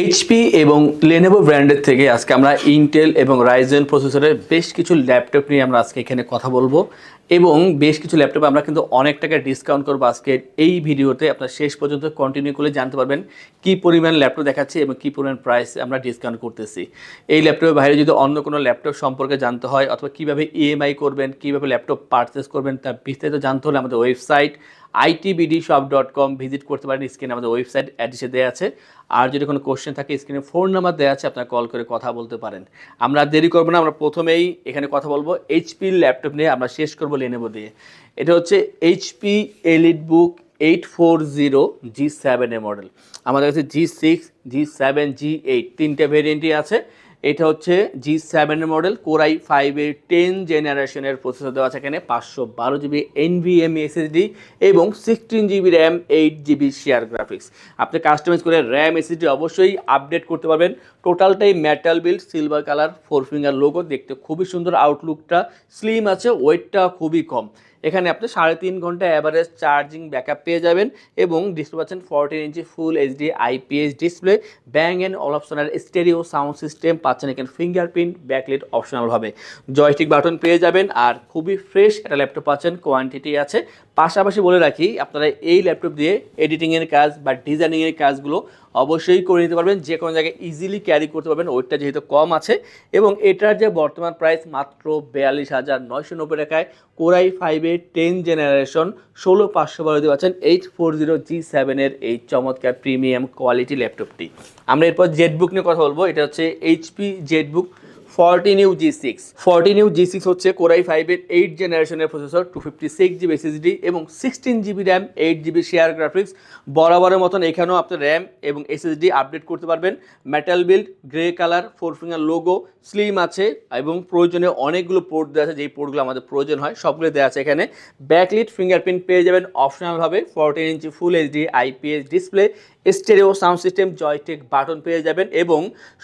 HP এবং Lenovo ব্র্যান্ডের থেকে আজকে আমরা ইন্টেল এবং রাইজেন প্রসেসরের বেশ কিছু ল্যাপটপ নিয়ে আমরা আজকে এখানে কথা বলবো এবং বেশ কিছু ল্যাপটপে আমরা কিন্তু অনেক টাকা ডিসকাউন্ট করবো আজকের এই ভিডিওতে। আপনারা শেষ পর্যন্ত কন্টিনিউ করে জানতে পারবেন কী পরিমাণ ল্যাপটপ দেখাচ্ছে এবং কী পরিমাণ প্রাইস আমরা ডিসকাউন্ট করতেছি। এই ল্যাপটপের বাইরে যদি অন্য কোনো ল্যাপটপ সম্পর্কে জানতে হয় অথবা কীভাবে ইএমআই করবেন, কীভাবে ল্যাপটপ পারচেস করবেন তার বিস্তারিত জানতে হলে আমাদের ওয়েবসাইট itbdshop.com ভিজিট করতে পারেন। স্ক্রিনে আমাদের ওয়েবসাইট অ্যাড্রেসে দেওয়া আছে। আর যদি কোনো কোশ্চেন থাকে স্ক্রিনে ফোন নাম্বার দেওয়া আছে, আপনারা কল করে কথা বলতে পারেন। আমরা দেরি করবো না, আমরা প্রথমেই এখানে কথা বলবো এইচপি ল্যাপটপ নিয়ে, আমরা শেষ করবো লেনোভো দিয়ে। এটা হচ্ছে এইচপি এলিটবুক 840 G7 এর মডেল। আমাদের কাছে G6, G7, G8 তিনটে ভেরিয়েন্টই আছে। এটা হচ্ছে G7 এর মডেল, কোরাই 5 10 জেনারেশনের প্রসেসর দেওয়া আছে এখানে, 512 জিবি NVMe SSD এবং 16 GB RAM, 8 GB share graphics. আপনি কাস্টমাইজ করে র্যাম SSD অবশ্যই আপডেট করতে পারবেন। টোটালটাই metal build, silver colour, 4 finger logo, দেখতে খুবই সুন্দর। আউটলুকটা স্লিম আছে, ওয়েটটা খুবই কম। এখানে আপনি 3.5 ঘন্টা অ্যাভারেজ চার্জিং ব্যাকআপ পেয়ে যাবেন এবং ডিসপ্লে পাচ্ছেন 14 inch full HD IPS display, Bang and Olufsen stereo sound system পাচ্ছেন এখানে, ফিঙ্গারপ্রিন্ট ব্যাকলিট অপশনালভাবে, জয়স্টিক বাটন পেয়ে যাবেন আর খুবই ফ্রেশ একটা ল্যাপটপ পাচ্ছেন, কোয়ান্টিটি আছে। পাশাপাশি বলে রাখি, আপনারা এই ল্যাপটপ দিয়ে এডিটিংয়ের কাজ বা ডিজাইনিংয়ের কাজগুলো অবশ্যই করে নিতে পারবেন, যে কোনো জায়গায় ইজিলি ক্যারি করতে পারবেন, ওয়েটটা যেহেতু কম আছে। এবং এটার যে বর্তমান প্রাইস মাত্র 42,990 টাকায় কোরাই 5 10 জেনারেশন 16512 দিয়ে পাচ্ছেন 840 G7 এর এই চমৎকার প্রিমিয়াম কোয়ালিটি ল্যাপটপটি। আমরা এরপর জেটবুক নিয়ে কথা বলবো। এটা হচ্ছে HP Jetbook 14U G6। 14U G6 হচ্ছে কোরাই 5 8 জেনারেশনের প্রসেসর, 256 জিবি SSD এবং 16 GB RAM, 8 GB share graphics. বরাবরের মতন এখানেও আপনি র্যাম এবং SSD আপডেট করতে পারবেন। Metal build, grey colour, 4 finger logo, slim আছে এবং প্রয়োজনীয় অনেকগুলো পোর্ট দেওয়া আছে, যেই পোর্টগুলো আমাদের প্রয়োজন হয় সবগুলো দেওয়া আছে এখানে। ব্যাকলিট ফিঙ্গারপ্রিন্ট পেয়ে যাবেন অপশনালভাবে, 14 inch full HD IPS display, stereo sound system, joystick button পেয়ে যাবেন এবং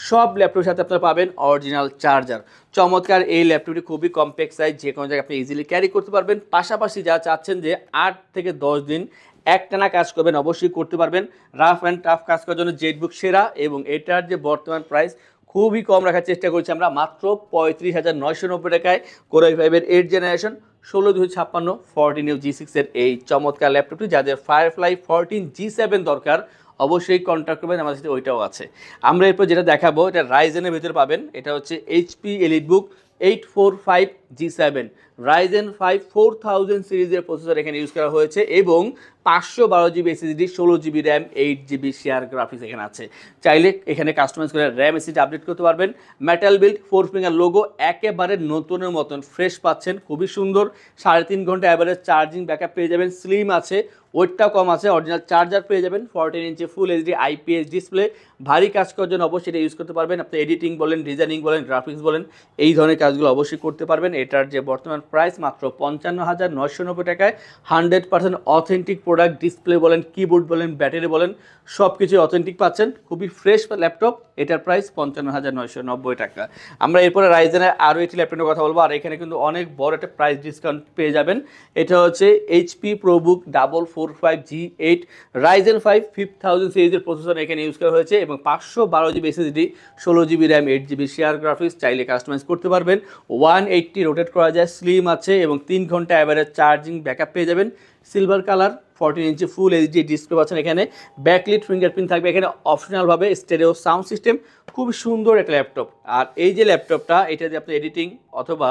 সব ল্যাপটপের সাথে আপনারা পাবেন অরিজিনাল চার্জার। চমৎকার এই ল্যাপটপটি, খুবই কম্প্যাক্ট সাইজ, যে কোনো জায়গায় আপনি ইজিলি ক্যারি করতে পারবেন। পাশাপাশি যা চাচ্ছেন যে 8 থেকে 10 দিন একটানা কাজ করবেন, অবশ্যই করতে পারবেন। রাফ অ্যান্ড টাফ কাজ করার জন্য জেটবুক সেরা। এবং এটার যে বর্তমান প্রাইস খুবই কম রাখার চেষ্টা করছি আমরা, মাত্র 35,990 টাকায় কোরাই 5 8 জেনারেশন 16/256 14U G6 এর এই চমৎকার ল্যাপটপটি। যাদের ফায়ারফ্লাই 14 G7 দরকার অবশ্যই কন্ট্যাক্ট করবেন, আমাদের সাথে ওইটাও আছে। আমরা এরপর যেটা দেখাবো এটা রাইজেনের ভিতরে পাবেন। এটা হচ্ছে এইচপি এলিটবুক 845 G7 রাইজেন 5 4000 সিরিজের প্রসেসর এখানে ইউজ করা হয়েছে এবং 512 GB SSD, 16 GB RAM, 8 GB share graphics এখানে আছে। চাইলে এখানে কাস্টমাইজ করে র্যাম SSD আপডেট করতে পারবেন। মেটাল বিল্ড, 4 ফিঙ্গার লোগো, একেবারে নতুনের মতন ফ্রেশ পাচ্ছেন, খুবই সুন্দর। 3.5 ঘন্টা অ্যাভারেজ চার্জিং ব্যাকআপ পেয়ে যাবেন, স্লিম আছে, ওয়েটটাও কম আছে, অরিজিনাল চার্জার পেয়ে যাবেন, 14 inch full HD IPS display. ভারী কাজ করার জন্য অবশ্যই এটা ইউজ করতে পারবেন। আপনি এডিটিং বলেন, ডিজাইনিং বলেন, গ্রাফিক্স বলেন, এই ধরনের কাজগুলো অবশ্যই করতে পারবেন। এটার যে বর্তমান প্রাইস মাত্র 55,990 টাকায় 100% অথেন্টিক প্রোডাক্ট, ডিসপ্লে বলেন, কিবোর্ড বলেন, ব্যাটারি বলেন, সব কিছুই অথেন্টিক পাচ্ছেন। খুবই ফ্রেশ ল্যাপটপ, এটার প্রাইস 55,990 টাকা। আমরা এরপরে রাইজেনের আরও একটি ল্যাপটপের কথা বলবো, আর এখানে কিন্তু অনেক বড় একটা প্রাইস ডিসকাউন্ট পেয়ে যাবেন। এটা হচ্ছে এইচপি প্রোবুক 445 G8 রাইজেন 5 5000 সিরিজের প্রসেসর এখানে ইউজ করা হয়েছে এবং 512 GB SSD, 16 GB RAM, 8 GB share graphics. চাইলে কাস্টমাইজ করতে পারবেন। 180 রোটেট করা যায়, স্লিম আছে এবং 3 ঘন্টা অ্যাভারেজ চার্জিং ব্যাকআপ পেয়ে যাবেন। Silver colour, 14 inch full HD display পাচ্ছেন এখানে, ব্যাকলিট ফিঙ্গারপ্রিন্ট থাকবে এখানে অপশনালভাবে, স্টেরিও সাউন্ড সিস্টেম, খুব সুন্দর একটা ল্যাপটপ। আর এই যে ল্যাপটপটা, এটা দিয়ে আপনি এডিটিং অথবা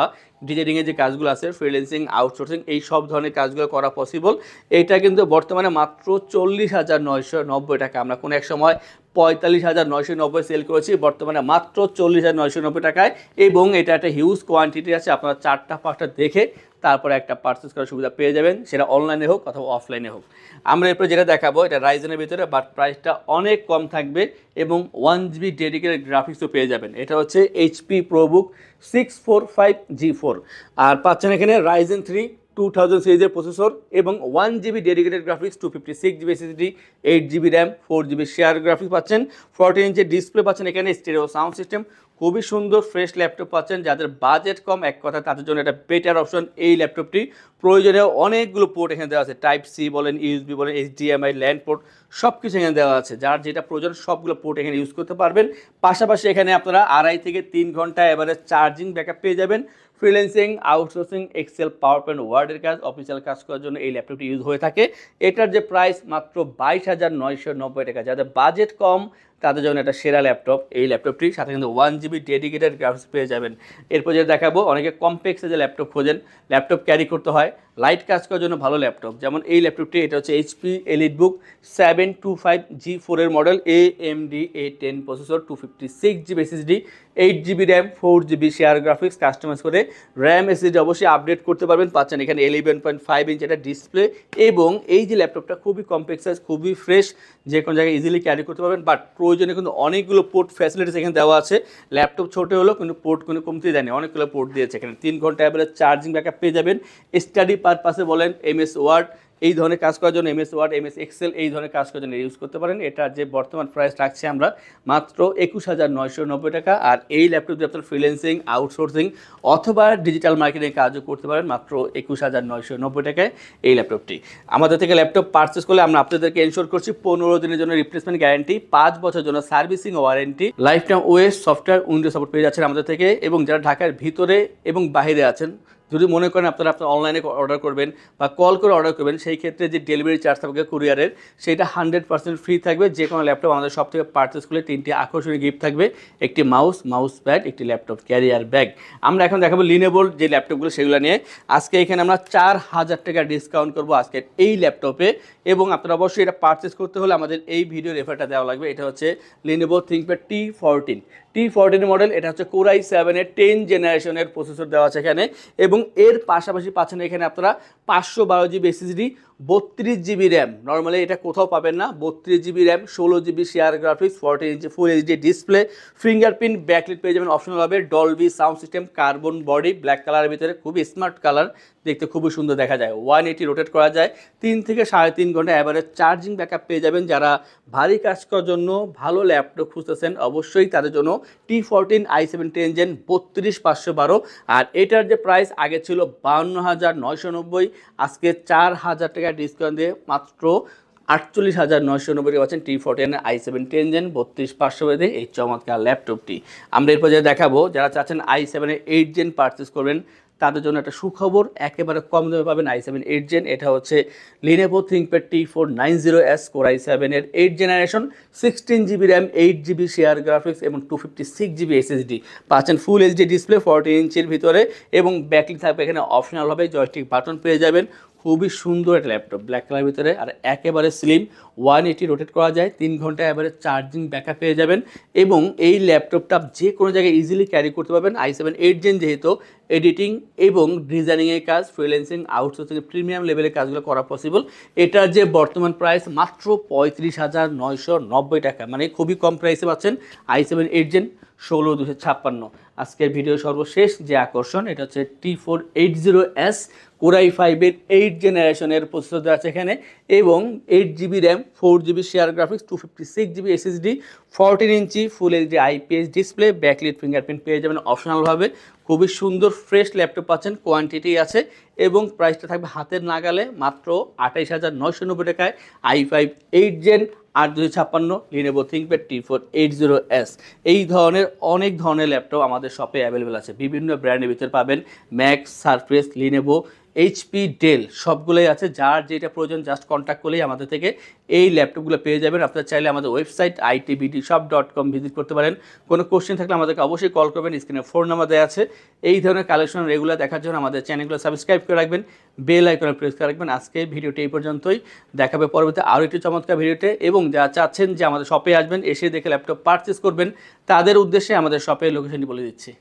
ডিজাইনিংয়ের যে কাজগুলো আছে, ফ্রিল্যান্সিং, আউটসোর্সিং, এই সব ধরনের কাজগুলো করা পসিবল। এটা কিন্তু বর্তমানে মাত্র 40,990 টাকা। আমরা কোনো এক সময় 45,990 সেল করেছি, বর্তমানে মাত্র 40,990 টাকায়। এবং এটা একটা হিউজ কোয়ান্টিটি আছে, আপনারা 4টা-5টা দেখে তারপরে একটা পারচেস করার সুবিধা পেয়ে যাবেন, সেটা অনলাইনে হোক অথবা অফলাইনে হোক। আমরা এরপর যেটা দেখাবো এটা রাইজেনের ভিতরে, বাট প্রাইসটা অনেক কম থাকবে এবং 1 জিবি ডেডিকেটেড গ্রাফিক্সও পেয়ে যাবেন। এটা হচ্ছে এইচপি প্রোবুক 645 G4 আর পাচ্ছেন এখানে রাইজেন 3 2000 সিরিজের প্রসেসর এবং 1 GB dedicated graphics, 256 GB SSD, 8 GB RAM, 4 GB share graphics পাচ্ছেন, 14 ইঞ্চের ডিসপ্লে পাচ্ছেন, এখানে স্টেরিও সাউন্ড সিস্টেম, খুবই সুন্দর ফ্রেশ ল্যাপটপ পাচ্ছেন। যাদের বাজেট কম এক কথা তাদের জন্য একটা বেটার অপশন এই ল্যাপটপটি। প্রয়োজনীয় অনেকগুলো পোর্ট এখানে দেওয়া আছে, টাইপ সি বলেন, ইউএসবি বলেন, HDMI, ল্যান্ড পোর্ট সব কিছু এখানে দেওয়া আছে। যার যেটা প্রয়োজন সবগুলো পোর্ট এখানে ইউজ করতে পারবেন। পাশাপাশি এখানে আপনারা 2.5 থেকে 3 ঘন্টা এভারেজ চার্জিং ব্যাকআপ পেয়ে যাবেন। Freelancing, outsourcing, Excel, PowerPoint, ওয়ার্ডের কাজ, অফিসিয়াল কাজ করার জন্য এই ল্যাপটপটি ইউজ হয়ে থাকে। এটার যে প্রাইস মাত্র 22,990 টাকা। যাদের বাজেট কম তাদের জন্য একটা সেরা ল্যাপটপ এই ল্যাপটপটি। সাথে কিন্তু 1 GB ডেডিকেটেড গ্রাফিক্স পেয়ে যাবেন। এরপর যে দেখাবো, অনেকে কমপ্লেক্সে যে ল্যাপটপ খোঁজেন, ল্যাপটপ ক্যারি করতে হয়, লাইট কাজ করার জন্য ভালো ল্যাপটপ, যেমন এই ল্যাপটপটি। এটা হচ্ছে HP EliteBook 725G4 এর model, AMD A10 processor, 256 GB SSD, 8 GB RAM, 4 GB share graphics, customize করে র্যাম SSD অবশ্যই আপডেট করতে পারবেন। পাচ্ছেন এখানে 11.5 ইঞ্চ একটা ডিসপ্লে এবং এই যে ল্যাপটপটা খুবই কম্প্যাক্ট সাইজ, খুবই ফ্রেশ, যে কোনো জায়গায় ইজিলি ক্যারি করতে পারবেন। বাট প্রয়োজনে কিন্তু অনেকগুলো পোর্ট ফ্যাসিলিটিস এখানে দেওয়া আছে। ল্যাপটপ ছোটো হলো কিন্তু পোর্ট কোনো কমতে দেয়নি, অনেকগুলো পোর্ট দিয়েছে এখানে। 3 ঘন্টা অ্যাভারেজ চার্জিং ব্যাকআপ পেয়ে যাবেন। স্টাডি পারপাসে বলেন, MS ওয়ার্ড এই ধরনের কাজ করার জন্য, MS ওয়ার্ড, MS এক্সেল এই ধরনের কাজ করার জন্য ইউজ করতে পারেন। এটা যে বর্তমান প্রাইস রাখছি আমরা মাত্র 21,990 টাকা। আর এই ল্যাপটপ দিয়ে আপনার ফ্রিল্যান্সিং, আউটসোর্সিং অথবা ডিজিটাল মার্কেটিং কাজও করতে পারেন মাত্র 21,990 টাকায় এই ল্যাপটপটি। আমাদের থেকে ল্যাপটপ পারচেস করলে আমরা আপনাদেরকে এনশোর করছি 15 দিনের জন্য রিপ্লেসমেন্ট গ্যারান্টি, 5 বছরের জন্য servicing warranty, life time OS software Windows support পেয়ে যাচ্ছেন আমাদের থেকে। এবং যারা ঢাকার ভিতরে এবং বাইরে আছেন, যদি মনে করেন আপনারা অনলাইনে অর্ডার করবেন বা কল করে অর্ডার করবেন, সেই ক্ষেত্রে যে ডেলিভারি চার্জ থাকবে কুরিয়ারের, সেটা 100% ফ্রি থাকবে। যে কোনো ল্যাপটপ আমাদের সব থেকে পারচেস করলে 3টি আকর্ষণীয় গিফট থাকবে, একটি মাউস প্যাড, একটি ল্যাপটপ ক্যারিয়ার ব্যাগ। আমরা এখন দেখাবো লিনোভোর যে ল্যাপটপগুলো সেগুলো নিয়ে। আজকে এখানে আমরা 4,000 টাকা ডিসকাউন্ট করবো আজকের এই ল্যাপটপে। এবং আপনারা অবশ্যই এটা পারচেস করতে হলে আমাদের এই ভিডিও রেফারটা দেওয়া লাগবে। এটা হচ্ছে লিনোভো থিংকপ্যাড T14 মডেল। এটা হচ্ছে Core i7 এর 10 জেনারেশনের প্রসেসর দেওয়া আছে এখানে। এবং এর পাশাপাশি পাচ্ছেন এখানে আপনারা 512 GB SSD, 32 GB RAM. Normally এটা কোথাও পাবেন না। 32 GB RAM, 16 GB share graphics, 14 inch full HD display, fingerprint backlight পেয়ে যাবেন অপশনালভাবে, Dolby sound system, carbon body, black কালারের ভিতরে, খুবই স্মার্ট কালার, দেখতে খুবই সুন্দর দেখা যায়। 180 রোটেট করা যায়। 3 থেকে 3.5 ঘন্টা অ্যাভারেজ চার্জিং ব্যাকআপ পেয়ে যাবেন। যারা ভারী কাজ করার জন্য ভালো ল্যাপটপ খুঁজতেছেন অবশ্যই তাদের জন্য T14 i7 10 Gen 32512। আর এটার যে প্রাইস আগে ছিল 52,990, আজকে 4,000 টাকা ডিসকাউন্ট দিয়ে মাত্র 48,990 পাচ্ছেন T14 i7 10 Gen 32512 এই চমৎকার ল্যাপটপটি। আমরা এরপর যে দেখাবো, যারা চাচ্ছেন i7 8 Gen পারচেস করবেন তাদের জন্য একটা সুখবর, একেবারে কম দামে পাবেন i7 8 Gen। এটা হচ্ছে Lenovo ThinkPad T490S Core i7 এর 8 generation, 16 GB RAM, 8 GB share graphics এবং 256 GB SSD। পাচ্ছেন ফুল HD ডিসপ্লে 14 ইঞ্চির ভিতরে এবং ব্যাকলাইট থাকবে এখানে অপশনালভাবে, জয়স্টিক বাটন পেয়ে যাবেন। খুবই সুন্দর একটা ল্যাপটপ, ব্ল্যাক কালারের ভিতরে, আর একেবারে স্লিম, 180 রোটেট করা যায়, 3 ঘন্টা অ্যাভারেজ চার্জিং ব্যাকআপ পেয়ে যাবেন। এবং এই ল্যাপটপটা যে কোনো জায়গায় ইজিলি ক্যারি করতে পারবেন। i7 8 Gen যেহেতু এডিটিং এবং ডিজাইনিংয়ের কাজ, ফ্রিল্যান্সিং, আউটসোর্সিং প্রিমিয়াম লেভেলের কাজগুলো করা পসিবল। এটার যে বর্তমান প্রাইস মাত্র 35,990 টাকা, মানে খুবই কম প্রাইসে পাচ্ছেন i7 8 Gen 16,256। আজকের ভিডিও সর্বশেষ যে আকর্ষণ, এটা হচ্ছে T480S Core i5 এর 8 জেনারেশনের প্রসেসর আছে এখানে এবং 8 GB RAM, 4 GB share graphics, 256 GB SSD, 14 inch full HD IPS display, backlight fingerprint পেয়ে যাবেন অপশনালভাবে। খুবই সুন্দর ফ্রেশ ল্যাপটপ পাচ্ছেন, কোয়ান্টিটি আছে এবং প্রাইসটা থাকবে হাতের নাগালে মাত্র 28,990 টাকায় i5 8 Gen 8256 Lenovo ThinkPad T480S। এই ধরনের অনেক ধরনের ল্যাপটপ আমাদের শপে অ্যাভেলেবেল আছে, বিভিন্ন ব্র্যান্ডের ভিতরে পাবেন, Macs, Surface, Lenovo, HP, Dell সবগুলোই আছে। যার যেটা প্রয়োজন জাস্ট কন্ট্যাক্ট করলেই আমাদের থেকে এই ল্যাপটপগুলো পেয়ে যাবেন। আপনারা চাইলে আমাদের ওয়েবসাইট itbdshop.com ভিজিট করতে পারেন। কোনো কোশ্চেন থাকলে আমাদেরকে অবশ্যই কল করবেন, স্ক্রিনে ফোন নাম্বার দেওয়া আছে। এই ধরনের কালেকশন রেগুলার দেখার জন্য আমাদের চ্যানেলগুলো সাবস্ক্রাইব করে রাখবেন, বেল আইকনে প্রেস করে রাখবেন। আজকে ভিডিওটি এই পর্যন্তই, দেখাবে পরবর্তী আরও একটি চমৎকার ভিডিওতে। এবং যারা চাচ্ছেন যে আমাদের শপে আসবেন, এসে দেখে ল্যাপটপ পারচেস করবেন, তাদের উদ্দেশ্যে আমাদের শপের লোকেশনটি বলে দিচ্ছি।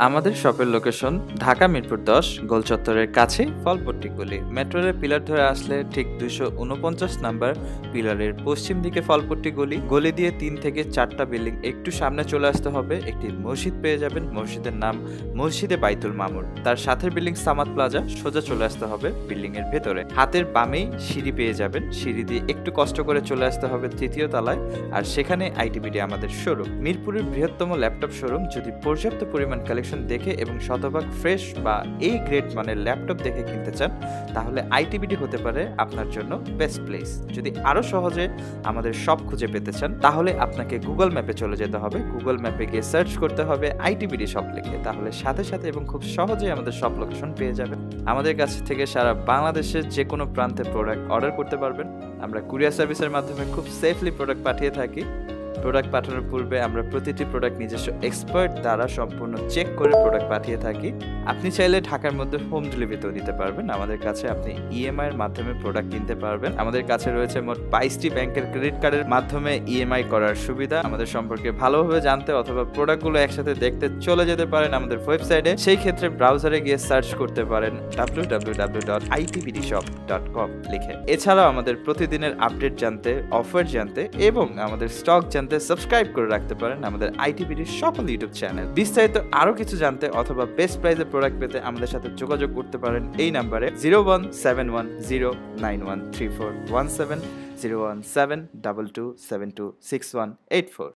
আমাদের শপের লোকেশন ঢাকা মিরপুর 10 গোল চত্বরের কাছে ফলপট্টি গলি। মেট্রো রেল পিলার ধরে আসলে ঠিক 249 নাম্বার পিলারের পশ্চিম দিকে ফলপট্টি গলি। গলি দিয়ে 3 থেকে 4টা বিল্ডিং একটু সামনে চলে আসতে হবে, একটি মসজিদ পেয়ে যাবেন। মসজিদের নাম মসজিদে বাইতুল মামুর। তার সাথের বিল্ডিং সামাদ প্লাজা, সোজা চলে আসতে হবে বিল্ডিং এর ভেতরে। হাতের বামেই সিঁড়ি পেয়ে যাবেন, সিঁড়ি দিয়ে একটু কষ্ট করে চলে আসতে হবে 3য় তলায়, আর সেখানে আইটিবিডি আমাদের শোরুম। মিরপুরের বৃহত্তম ল্যাপটপ শোরুম। যদি পর্যাপ্ত পরিমাণ কালেকশন দেখে এবং শতভাগ ফ্রেশ বা এই গ্রেড মানের ল্যাপটপ দেখে কিনতে চান, তাহলে আইটিবিডি হতে পারে আপনার জন্য বেস্ট প্লেস। যদি আরো সহজে আমাদের শপ খুঁজে পেতে চান, তাহলে আপনাকে গুগল ম্যাপে চলে যেতে হবে। গুগল ম্যাপে গিয়ে সার্চ করতে হবে আইটিবিডি শপ লিখে, তাহলে সাথে সাথে এবং খুব সহজেই আমাদের শপ লোকেশন পেয়ে যাবেন। আমাদের কাছ থেকে সারা বাংলাদেশের যে কোনো প্রান্তে প্রোডাক্ট অর্ডার করতে পারবেন। আমরা কুরিয়ার সার্ভিসের মাধ্যমে খুব সেফলি প্রোডাক্ট পাঠিয়ে থাকি। প্রোডাক্ট পাঠানোর পূর্বে আমরা প্রতিটি প্রোডাক্ট নিজস্ব এক্সপার্ট দ্বারা সম্পূর্ণ চেক করে প্রোডাক্ট পাঠিয়ে থাকি। আপনি চাইলে ঢাকার মধ্যে হোম ডেলিভারিতেও নিতে পারবেন। আমাদের কাছে আপনি ইএমআই এর মাধ্যমে প্রোডাক্ট কিনতে পারবেন। আমাদের কাছে রয়েছে মোট 22টি ব্যাংকের ক্রেডিট কার্ডের মাধ্যমে ইএমআই করার সুবিধা। আমাদের সম্পর্কে ভালোভাবে জানতে অথবা প্রোডাক্টগুলো একসাথে দেখতে চলে যেতে পারেন আমাদের ওয়েবসাইটে। সেই ক্ষেত্রে ব্রাউজারে গিয়ে সার্চ করতে পারেন www.itbdshop.com লিখে। এছাড়াও আমাদের প্রতিদিনের আপডেট জানতে, অফার জানতে এবং আমাদের স্টক জানতে সাবস্ক্রাইব করে রাখতে পারেন আমাদের আইটিবিডির সকল ইউটিউব চ্যানেল। বিস্তারিত আরো কিছু জানতে অথবা বেস্ট প্রাইসে প্রোডাক্ট পেতে আমাদের সাথে যোগাযোগ করতে পারেন এই নাম্বারে 01710913417 01722726184।